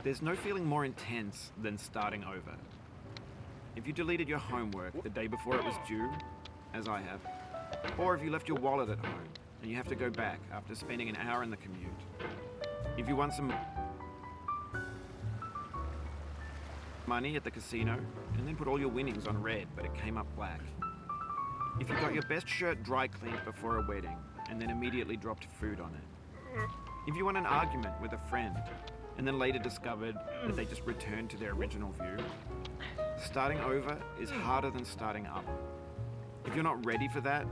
There's no feeling more intense than starting over. If you deleted your homework the day before it was due, as I have, or if you left your wallet at home and you have to go back after spending an hour in the commute. If you won some money at the casino and then put all your winnings on red but it came up black. If you got your best shirt dry cleaned before a wedding and then immediately dropped food on it. If you won an argument with a friend and then later discovered that they just returned to their original view. Starting over is harder than starting up. If you're not ready for that,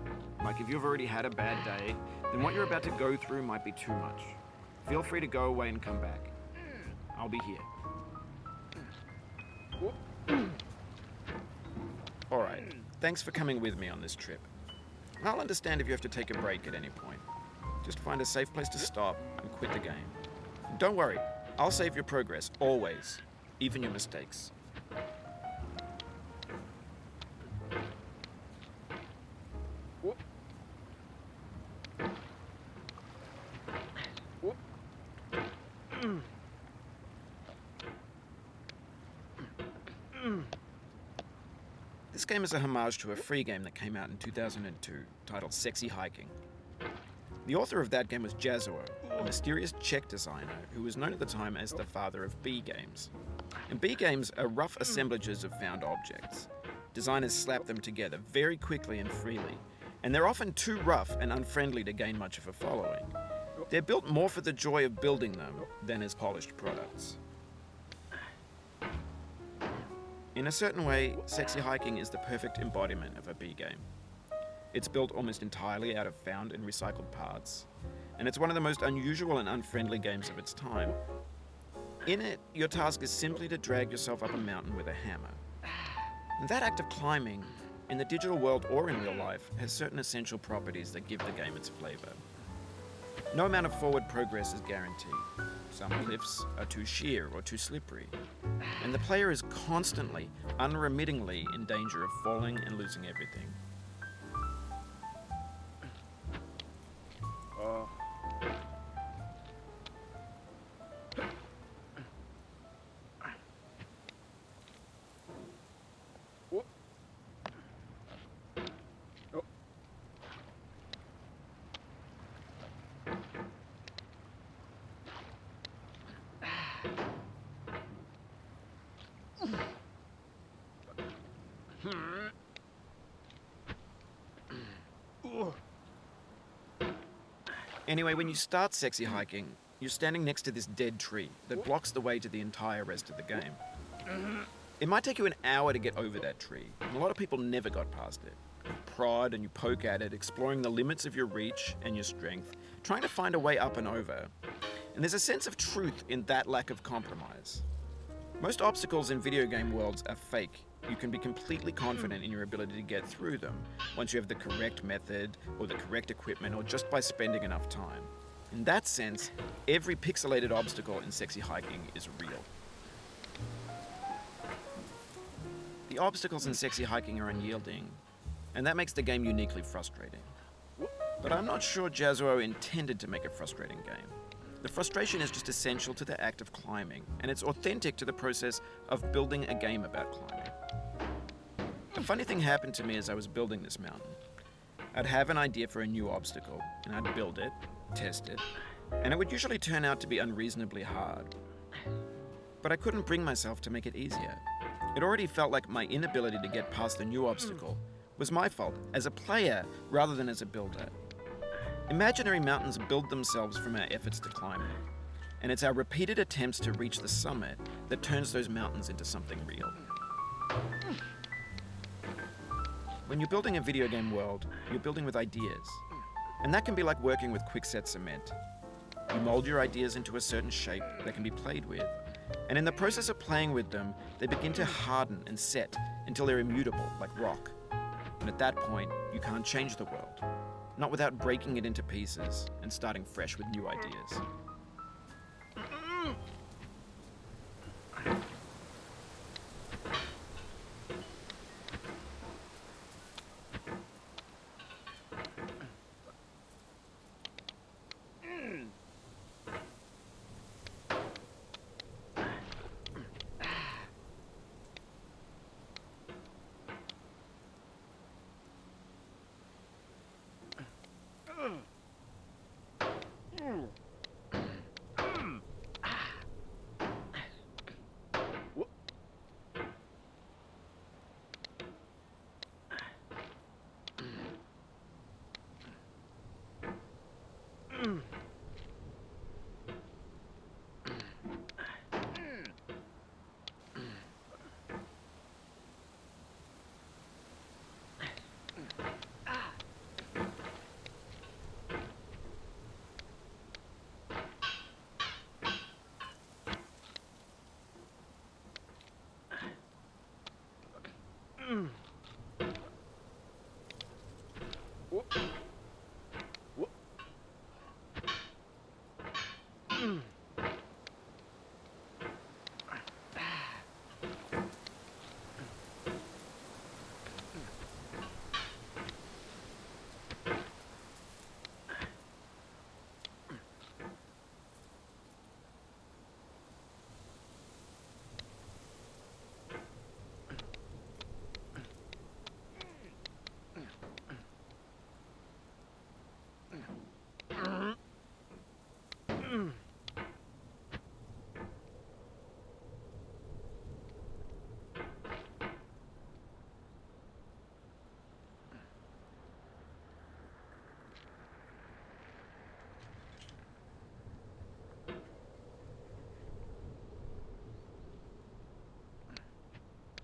like if you've already had a bad day, then what you're about to go through might be too much. Feel free to go away and come back. I'll be here. Alright, thanks for coming with me on this trip. I'll understand if you have to take a break at any point. Just find a safe place to stop and quit the game. Don't worry, I'll save your progress, always, even your mistakes. This game is a homage to a free game that came out in 2002, titled Sexy Hiking. The author of that game was Jazuo, a mysterious Czech designer who was known at the time as the father of B games. And B games are rough assemblages of found objects. Designers slap them together very quickly and freely, and they're often too rough and unfriendly to gain much of a following. They're built more for the joy of building them than as polished products. In a certain way, Sexy Hiking is the perfect embodiment of a B game. It's built almost entirely out of found and recycled parts, and it's one of the most unusual and unfriendly games of its time. In it, your task is simply to drag yourself up a mountain with a hammer. And that act of climbing, in the digital world or in real life, has certain essential properties that give the game its flavor. No amount of forward progress is guaranteed. Some cliffs are too sheer or too slippery, and the player is constantly, unremittingly in danger of falling and losing everything. Anyway, when you start Sexy Hiking, you're standing next to this dead tree that blocks the way to the entire rest of the game. It might take you an hour to get over that tree, and a lot of people never got past it. You prod and you poke at it, exploring the limits of your reach and your strength, trying to find a way up and over. And there's a sense of truth in that lack of compromise. Most obstacles in video game worlds are fake. You can be completely confident in your ability to get through them once you have the correct method or the correct equipment or just by spending enough time. In that sense, every pixelated obstacle in Sexy Hiking is real. The obstacles in Sexy Hiking are unyielding, and that makes the game uniquely frustrating. But I'm not sure Jazuo intended to make a frustrating game. The frustration is just essential to the act of climbing, and it's authentic to the process of building a game about climbing. A funny thing happened to me as I was building this mountain. I'd have an idea for a new obstacle, and I'd build it, test it, and it would usually turn out to be unreasonably hard. But I couldn't bring myself to make it easier. It already felt like my inability to get past the new obstacle was my fault as a player rather than as a builder. Imaginary mountains build themselves from our efforts to climb them. And it's our repeated attempts to reach the summit that turns those mountains into something real. When you're building a video game world, you're building with ideas. And that can be like working with quickset cement. You mold your ideas into a certain shape that can be played with. And in the process of playing with them, they begin to harden and set until they're immutable, like rock. And at that point, you can't change the world. Not without breaking it into pieces and starting fresh with new ideas.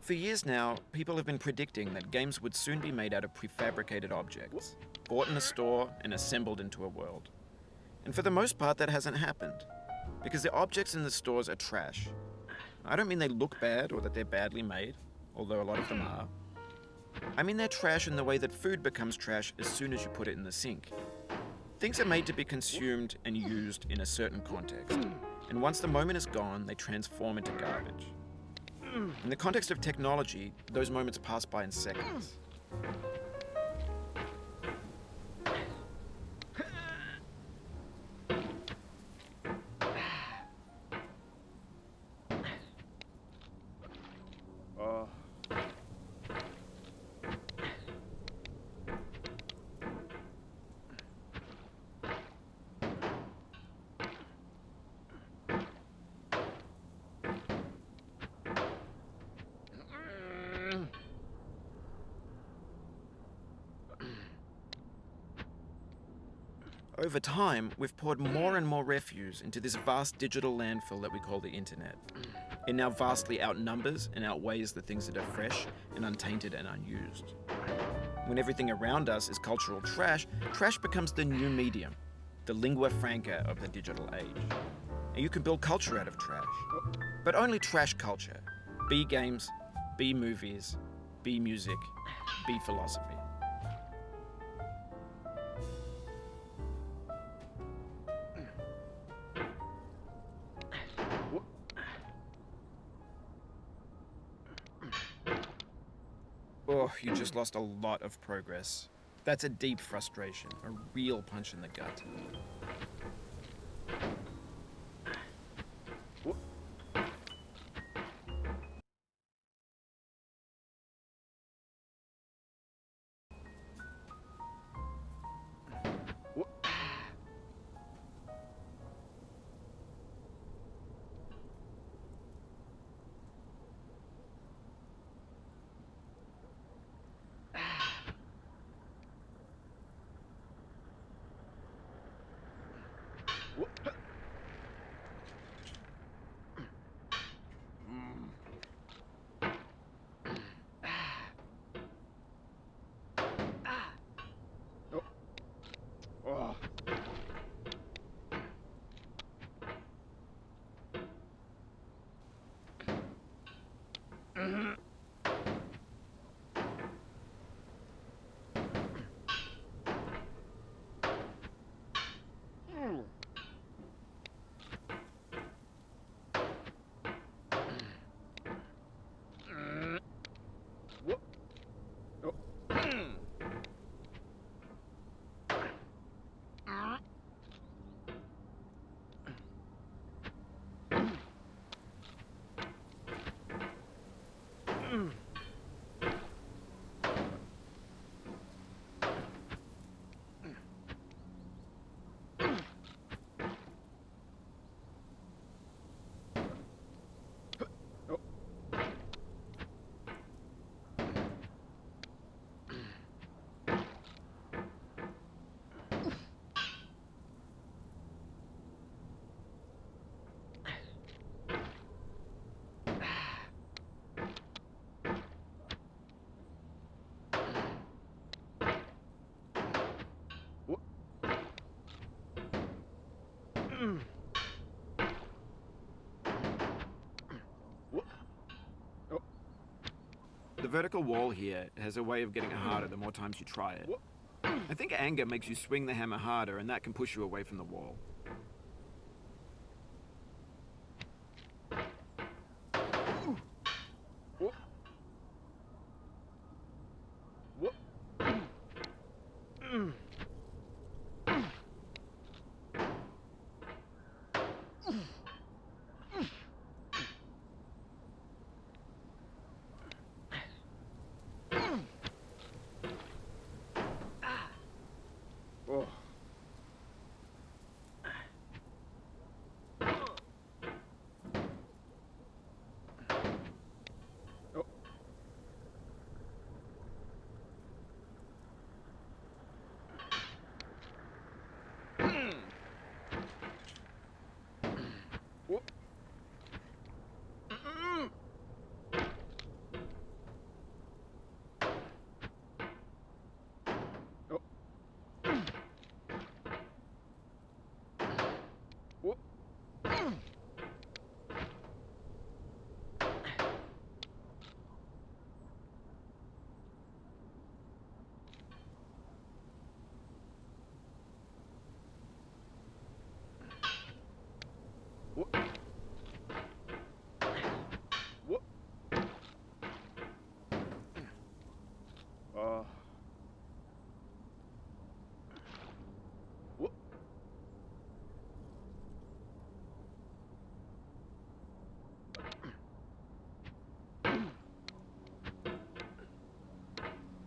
For years now, people have been predicting that games would soon be made out of prefabricated objects, bought in a store and assembled into a world. And for the most part, that hasn't happened, because the objects in the stores are trash. I don't mean they look bad or that they're badly made, although a lot of them are. I mean they're trash in the way that food becomes trash as soon as you put it in the sink. Things are made to be consumed and used in a certain context, and once the moment is gone, they transform into garbage. In the context of technology, those moments pass by in seconds. Over time, we've poured more and more refuse into this vast digital landfill that we call the internet. It now vastly outnumbers and outweighs the things that are fresh and untainted and unused. When everything around us is cultural trash, trash becomes the new medium, the lingua franca of the digital age. And you can build culture out of trash, but only trash culture. B games, B movies, B music, B philosophy. Oh, you just lost a lot of progress. That's a deep frustration, a real punch in the gut. The vertical wall here has a way of getting harder the more times you try it. I think anger makes you swing the hammer harder, and that can push you away from the wall.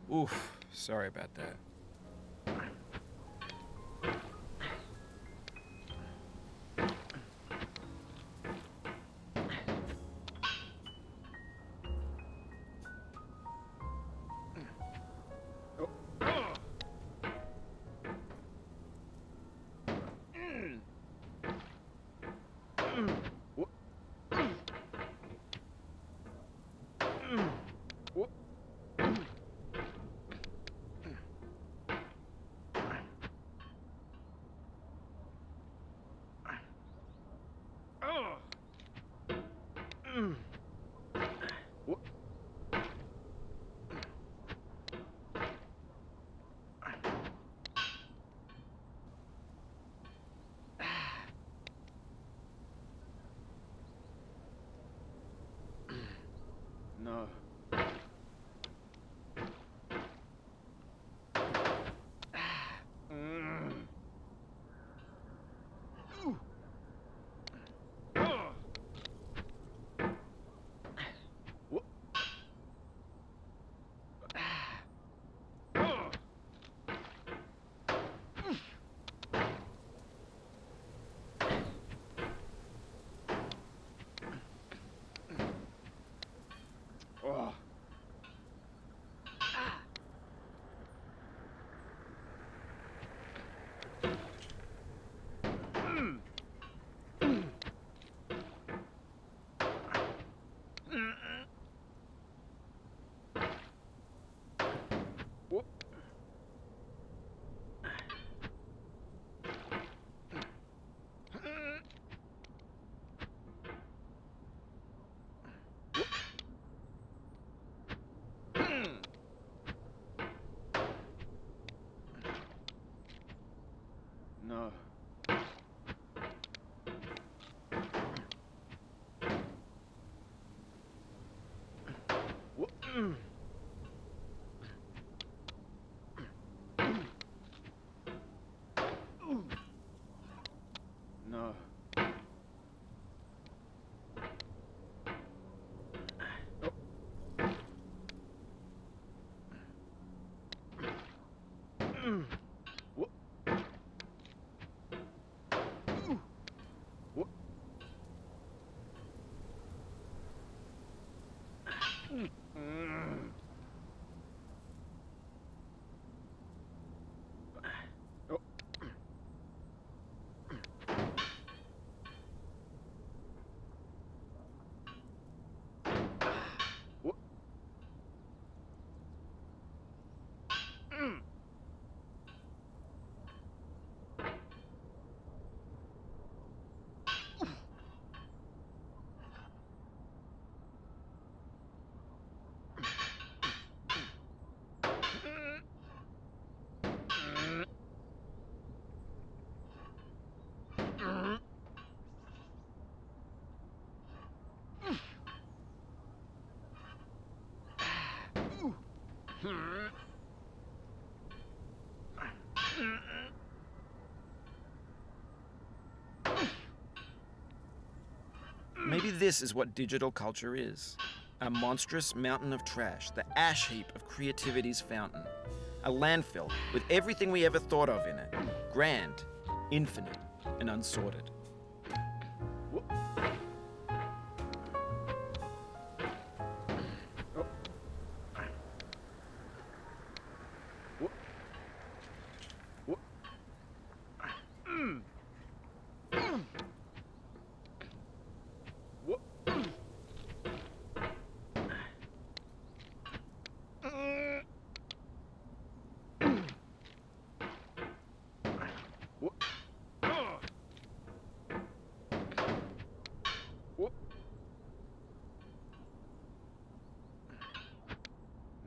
Oof, sorry about that. No. No. No. Maybe this is what digital culture is. A monstrous mountain of trash, the ash heap of creativity's fountain. A landfill with everything we ever thought of in it. Grand, infinite, and unsorted.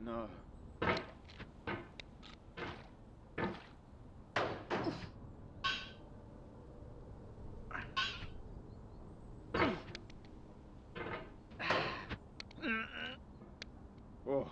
No. Oh.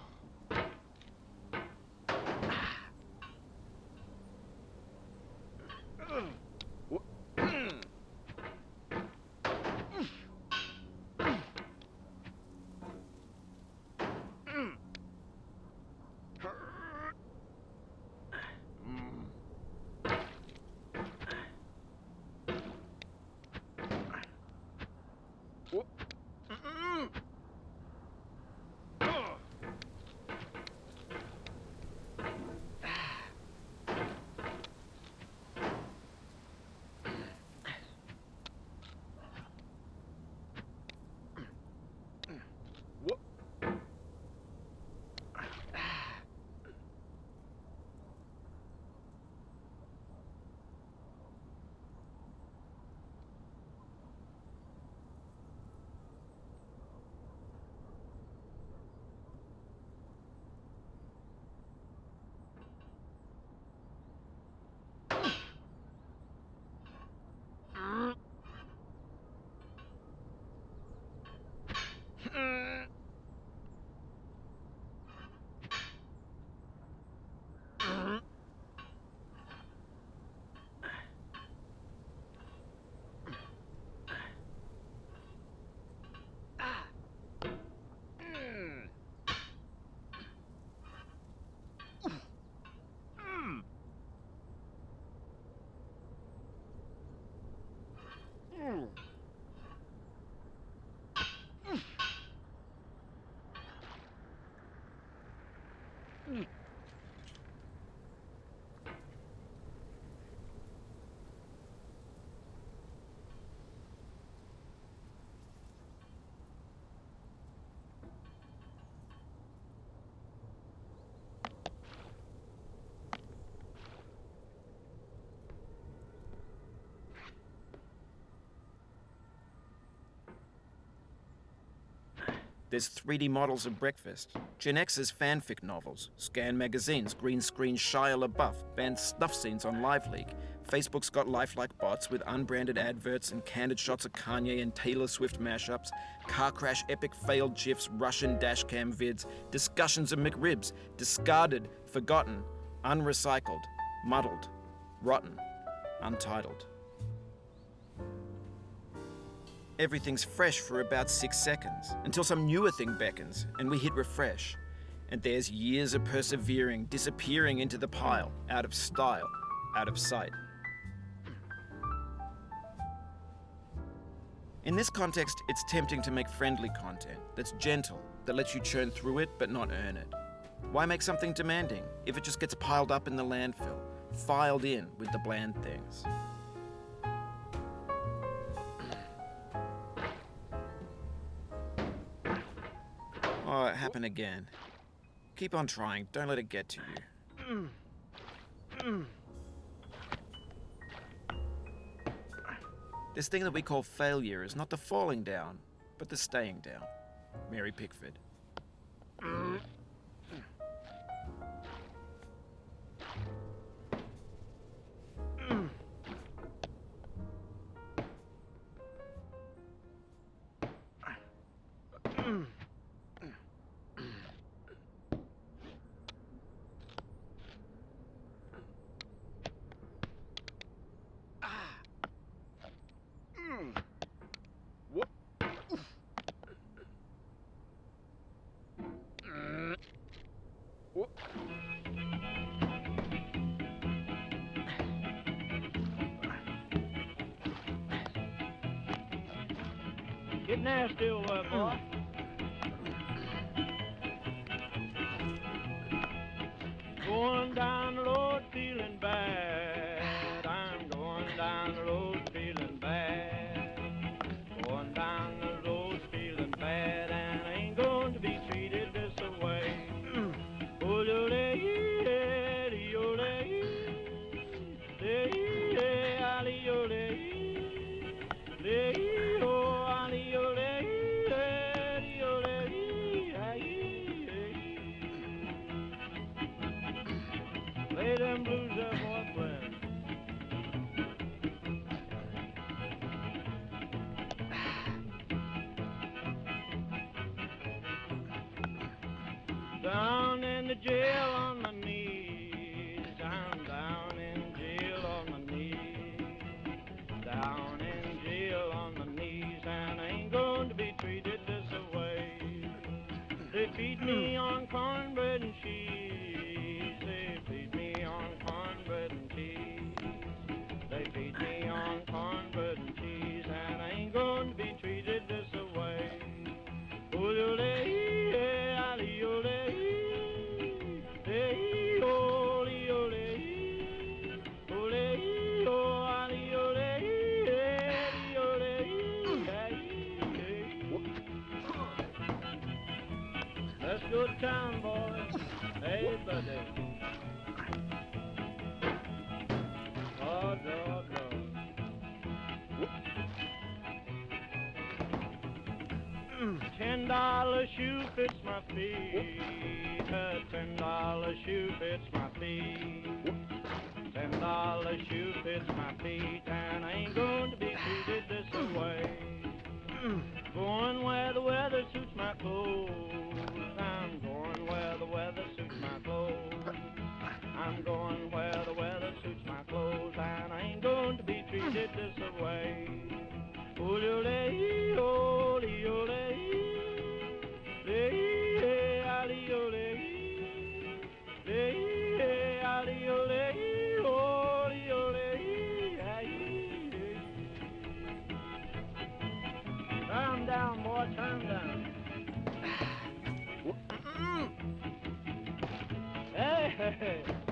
There's 3D models of breakfast, Gen X's fanfic novels, scan magazines, green screen Shia LaBeouf, banned snuff scenes on LiveLeak. Facebook's got lifelike bots with unbranded adverts and candid shots of Kanye and Taylor Swift mashups, car crash epic failed GIFs, Russian dashcam vids, discussions of McRibs, discarded, forgotten, unrecycled, muddled, rotten, untitled. Everything's fresh for about 6 seconds, until some newer thing beckons, and we hit refresh. And there's years of persevering, disappearing into the pile, out of style, out of sight. In this context, it's tempting to make friendly content that's gentle, that lets you churn through it but not earn it. Why make something demanding if it just gets piled up in the landfill, filed in with the bland things? Oh, it happened again. Keep on trying, don't let it get to you. This thing that we call failure is not the falling down, but the staying down. Mary Pickford. Get nasty over there, boy. Going down the road feeling bad. I'm going down the road feeling bad. Going down the road feeling bad, and I ain't going to be treated this way. Oh, lay them blues there, boy, playing. Down in the jail on my knees. I'm down in jail on my knees. Down in jail on my knees, and I ain't going to be treated this way. They feed me on cornbread and cheese. They feed me on cornbread and cheese. They feed me on cornbread and cheese, and I ain't going to be treated this way. Let's go to town, boys. Hey, buddy. Oh, draw. $10 shoe fits my feet. A $10 shoe fits my feet. $10 shoe fits my feet, and I ain't going to be treated this way. Going where the weather suits my clothes. I'm going where the weather suits my clothes. I'm going where the weather suits my clothes, and I ain't going to be treated this way. Turn down, boy, turn down. Hey, hey, hey.